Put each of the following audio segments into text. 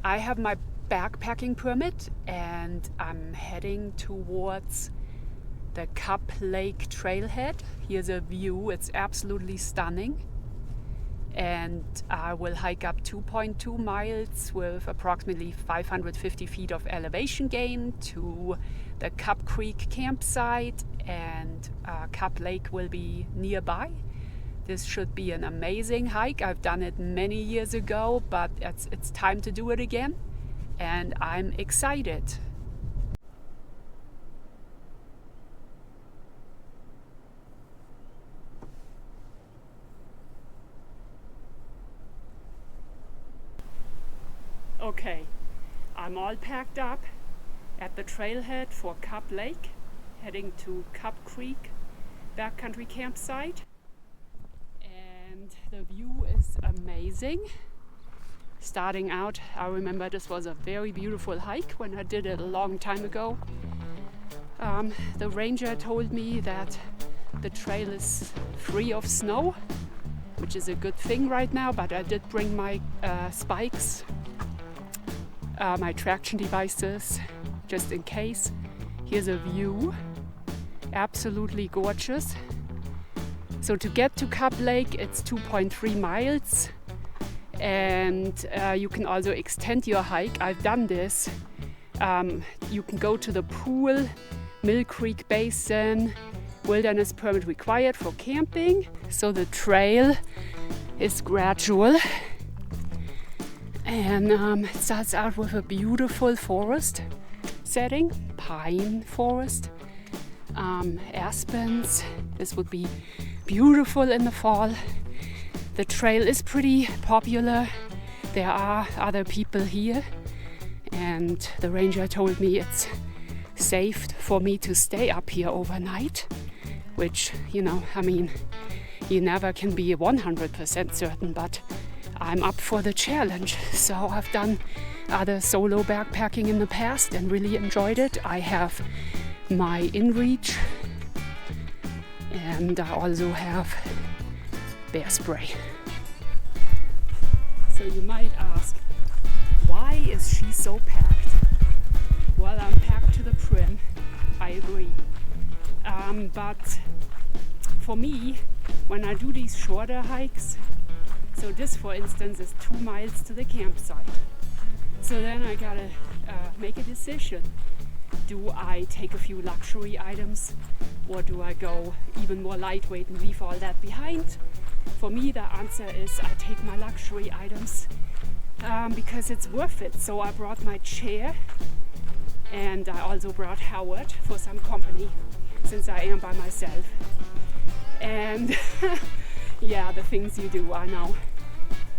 I have my backpacking permit and I'm heading towards the Cub Lake trailhead. Here's a view, it's absolutely stunning. And I will hike up 2.2 miles with approximately 550 feet of elevation gain to the Cub Creek Campsite, and Cub Lake will be nearby. This should be an amazing hike. I've done it many years ago, but it's time to do it again, and I'm excited. Okay, I'm all packed up at the trailhead for Cub Lake, heading to Cub Creek Backcountry Campsite. And the view is amazing. Starting out, I remember this was a very beautiful hike when I did it a long time ago. The ranger told me that the trail is free of snow, which is a good thing right now, but I did bring my spikes, my traction devices, just in case. Here's a view, absolutely gorgeous. So to get to Cub Lake, it's 2.3 miles, and you can also extend your hike. I've done this. You can go to the pool, Mill Creek Basin, wilderness permit required for camping. So the trail is gradual. And it starts out with a beautiful forest setting, pine forest, aspens. This would be beautiful in the fall. The trail is pretty popular. There are other people here, and the ranger told me it's safe for me to stay up here overnight, which, you never can be 100% certain, but I'm up for the challenge. So I've done other solo backpacking in the past and really enjoyed it. I have my InReach, and I also have bear spray. So you might ask, why is she so packed? Well, I'm packed to the brim, I agree. But for me, when I do these shorter hikes, so this, for instance, is 2 miles to the campsite. So then I gotta make a decision. Do I take a few luxury items, or do I go even more lightweight and leave all that behind? For me, the answer is I take my luxury items because it's worth it. So I brought my chair, and I also brought Howard for some company, since I am by myself. And yeah, the things you do, I know.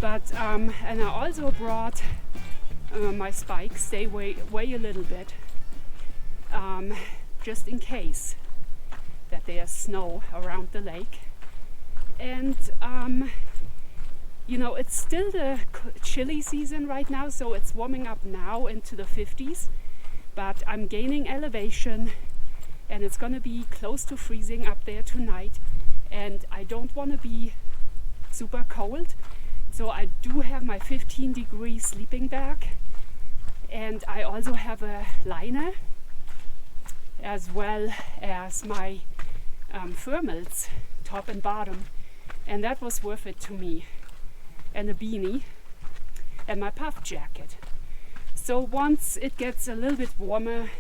But and I also brought my spikes. They weigh a little bit, just in case that there's snow around the lake. And it's still the chilly season right now, so it's warming up now into the 50s. But I'm gaining elevation, and it's gonna be close to freezing up there tonight. And I don't want to be super cold, so I do have my 15-degree sleeping bag, and I also have a liner, as well as my thermals, top and bottom, and that was worth it to me, and a beanie, and my puff jacket. So once it gets a little bit warmer,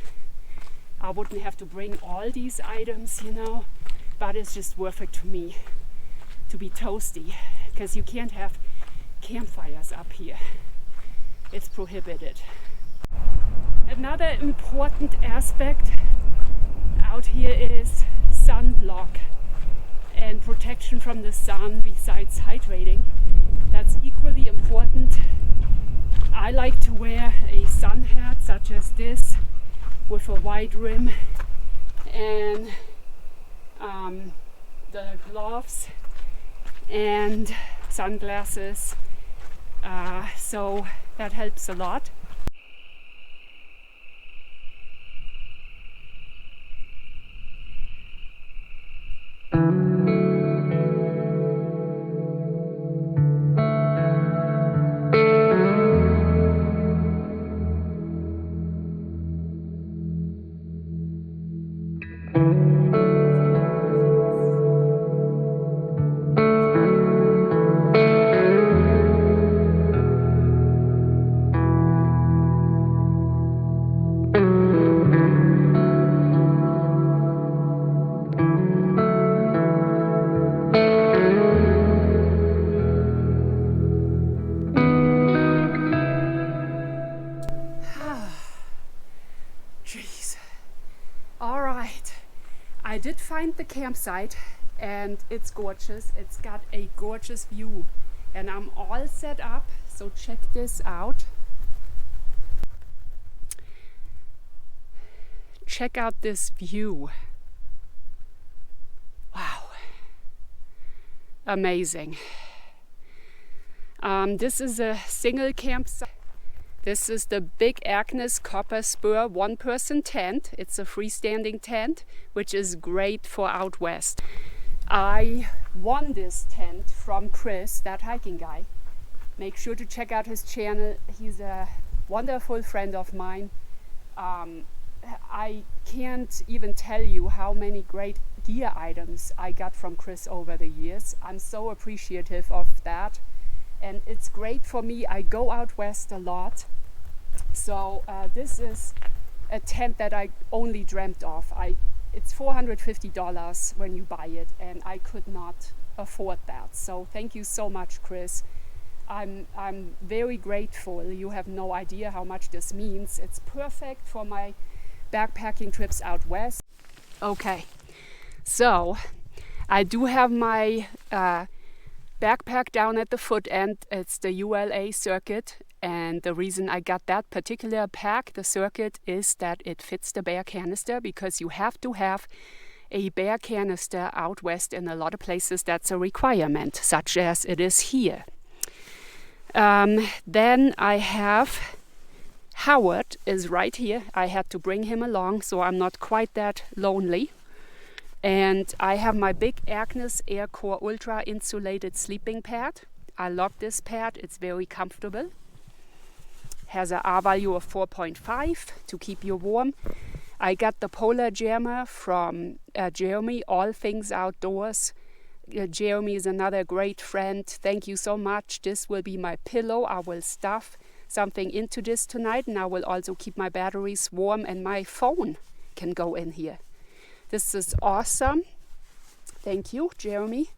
I wouldn't have to bring all these items, but it's just worth it to me to be toasty, because you can't have campfires up here. It's prohibited. Another important aspect out here is sunblock and protection from the sun besides hydrating. That's equally important. I like to wear a sun hat such as this with a wide rim, and the gloves and sunglasses, so that helps a lot. did find the campsite and it's gorgeous. It's got a gorgeous view and I'm all set up, so check this out. Check out this view. Wow, amazing. This is a single campsite. This is the Big Agnes Copper Spur one-person tent. It's a freestanding tent, which is great for out west. I won this tent from Chris, that hiking guy. Make sure to check out his channel. He's a wonderful friend of mine. I can't even tell you how many great gear items I got from Chris over the years. I'm so appreciative of that. And it's great for me. I go out west a lot. So this is a tent that I only dreamt of. It's $450 when you buy it, and I could not afford that. So thank you so much, Chris. I'm very grateful. You have no idea how much this means. It's perfect for my backpacking trips out west. Okay, so I do have my backpack down at the foot end. It's the ULA circuit, and the reason I got that particular pack, the circuit, is that it fits the bear canister, because you have to have a bear canister out west. In a lot of places that's a requirement, such as it is here. Then I have Howard is right here. I had to bring him along, so I'm not quite that lonely. And I have my Big Agnes Aircore Ultra Insulated Sleeping Pad. I love this pad, it's very comfortable. Has a R value of 4.5 to keep you warm. I got the Polar Jammer from Jeremy, All Things Outdoors. Jeremy is another great friend. Thank you so much. This will be my pillow. I will stuff something into this tonight, and I will also keep my batteries warm, and my phone can go in here. This is awesome. Thank you, Jeremy.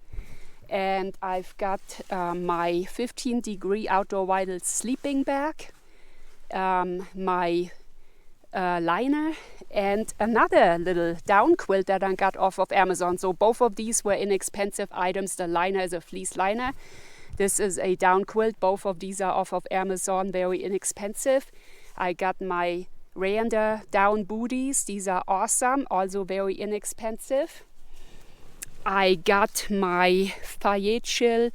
And I've got my 15-degree Outdoor Vital sleeping bag, my liner, and another little down quilt that I got off of Amazon. So both of these were inexpensive items. The liner is a fleece liner. This is a down quilt. Both of these are off of Amazon, very inexpensive. I got my Randa down booties. These are awesome, also very inexpensive. I got my Fayetteville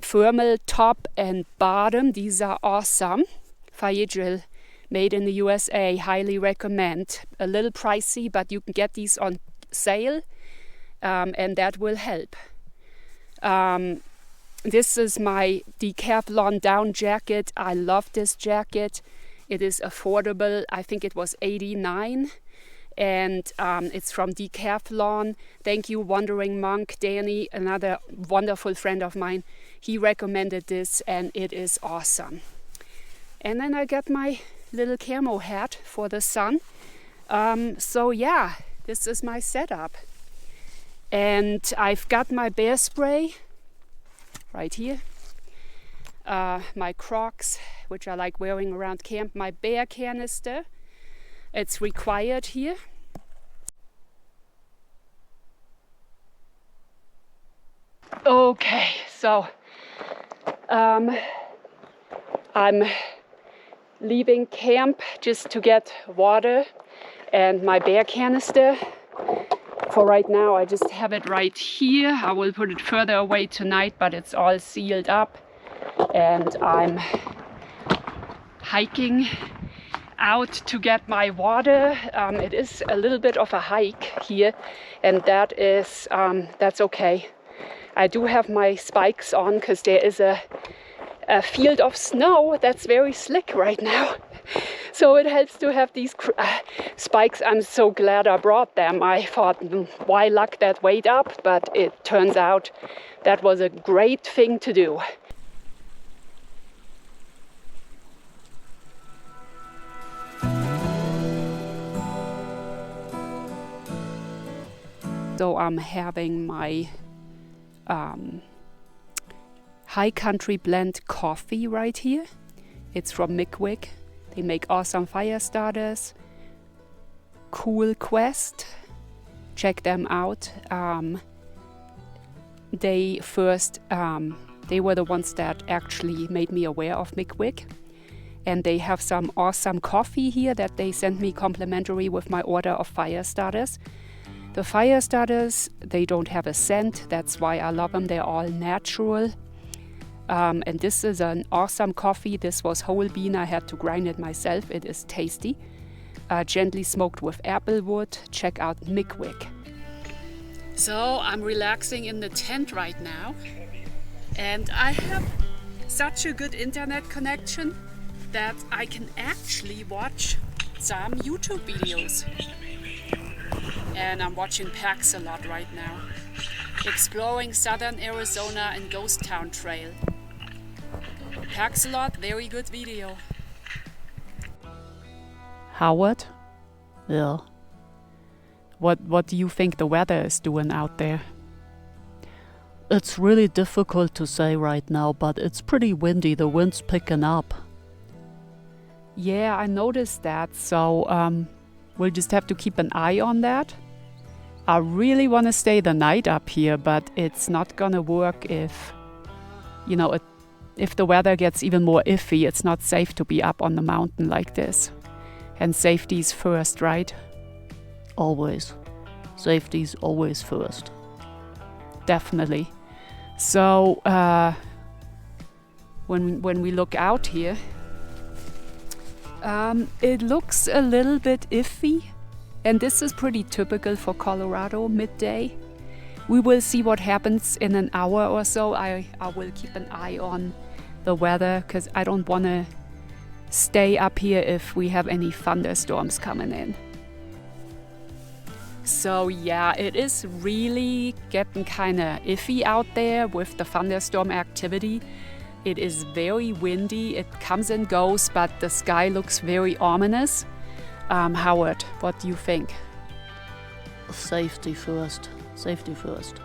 thermal top and bottom. These are awesome. Fayetteville, made in the USA, highly recommend. A little pricey, but you can get these on sale, and that will help. This is my Decathlon down jacket. I love this jacket. It is affordable. I think it was $89, and it's from Decathlon. Thank you, Wandering Monk. Danny, another wonderful friend of mine, he recommended this, and it is awesome. And then I got my little camo hat for the sun. So yeah, this is my setup. And I've got my bear spray right here. My Crocs, which I like wearing around camp. My bear canister, it's required here. Okay, so I'm leaving camp just to get water and my bear canister. For right now, I just have it right here. I will put it further away tonight, but it's all sealed up. And I'm hiking out to get my water. It is a little bit of a hike here, and that is that's okay. I do have my spikes on because there is a field of snow that's very slick right now. So it helps to have these spikes. I'm so glad I brought them. I thought, why lug that weight up? But it turns out that was a great thing to do. So I'm having my High Country Blend coffee right here. It's from Mickwick. They make awesome fire starters. Cool Quest. check them out. They were the ones that actually made me aware of Mick. And they have some awesome coffee here that they sent me complimentary with my order of fire starters. The fire starters, they don't have a scent. That's why I love them. They're all natural. And this is an awesome coffee. This was whole bean. I had to grind it myself. It is tasty. Gently smoked with apple wood. Check out Mick. So I'm relaxing in the tent right now. And I have such a good internet connection that I can actually watch some YouTube videos. And I'm watching packs a lot right now. Exploring southern Arizona and Ghost Town Trail. Packs a lot, very good video. Howard? Yeah. What do you think the weather is doing out there? It's really difficult to say right now, but it's pretty windy. The wind's picking up. Yeah, I noticed that, so we'll just have to keep an eye on that. I really want to stay the night up here, but it's not gonna work if, if the weather gets even more iffy. It's not safe to be up on the mountain like this. And safety's first, right? Always. Safety's always first. Definitely. So when we look out here, it looks a little bit iffy, and this is pretty typical for Colorado midday. We will see what happens in an hour or so. I will keep an eye on the weather because I don't want to stay up here if we have any thunderstorms coming in. So yeah, it is really getting kind of iffy out there with the thunderstorm activity. It is very windy, it comes and goes, but the sky looks very ominous. Howard, what do you think? Safety first. Safety first.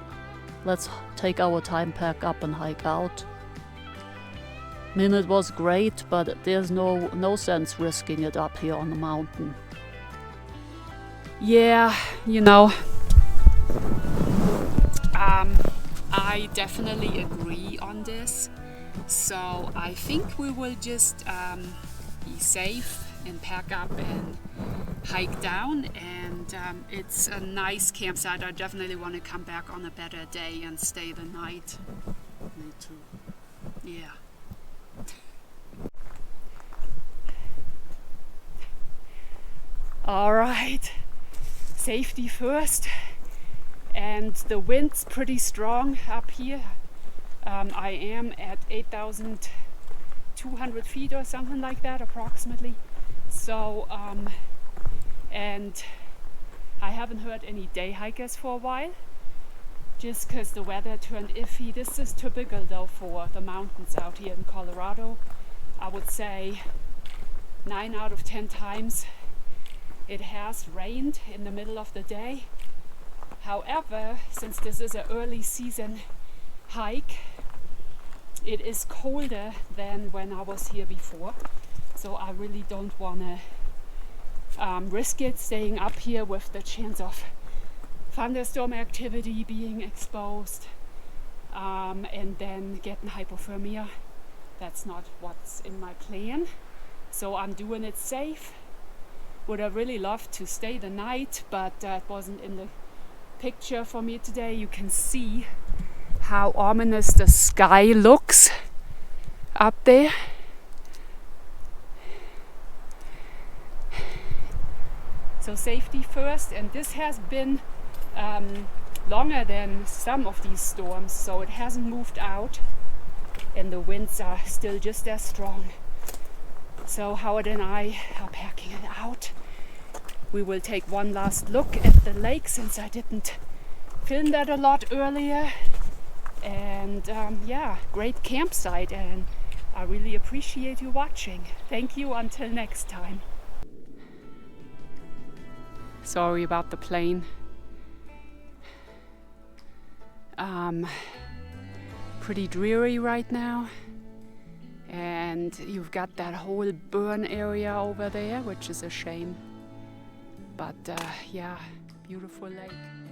Let's take our time pack up and hike out. I mean, it was great, but there's no sense risking it up here on the mountain. Yeah, I definitely agree on this. So I think we will just be safe and pack up and hike down. And it's a nice campsite. I definitely want to come back on a better day and stay the night. Me too. Yeah. All right. Safety first. And the wind's pretty strong up here. I am at 8,200 feet or something like that, approximately. So, and I haven't heard any day hikers for a while, just because the weather turned iffy. This is typical though for the mountains out here in Colorado. I would say 9 out of 10 times it has rained in the middle of the day. However, since this is an early season hike, it is colder than when I was here before. So I really don't want to risk it staying up here with the chance of thunderstorm activity, being exposed, and then getting hypothermia. That's not what's in my plan. So I'm doing it safe. Would have really loved to stay the night, but that wasn't in the picture for me today. You can see how ominous the sky looks up there. So safety first, and this has been longer than some of these storms, so it hasn't moved out, and the winds are still just as strong. So Howard and I are packing it out. We will take one last look at the lake, since I didn't film that a lot earlier. And yeah, great campsite, and I really appreciate you watching. Thank you, until next time. Sorry about the plane. Pretty dreary right now. And you've got that whole burn area over there, which is a shame. But yeah, beautiful lake.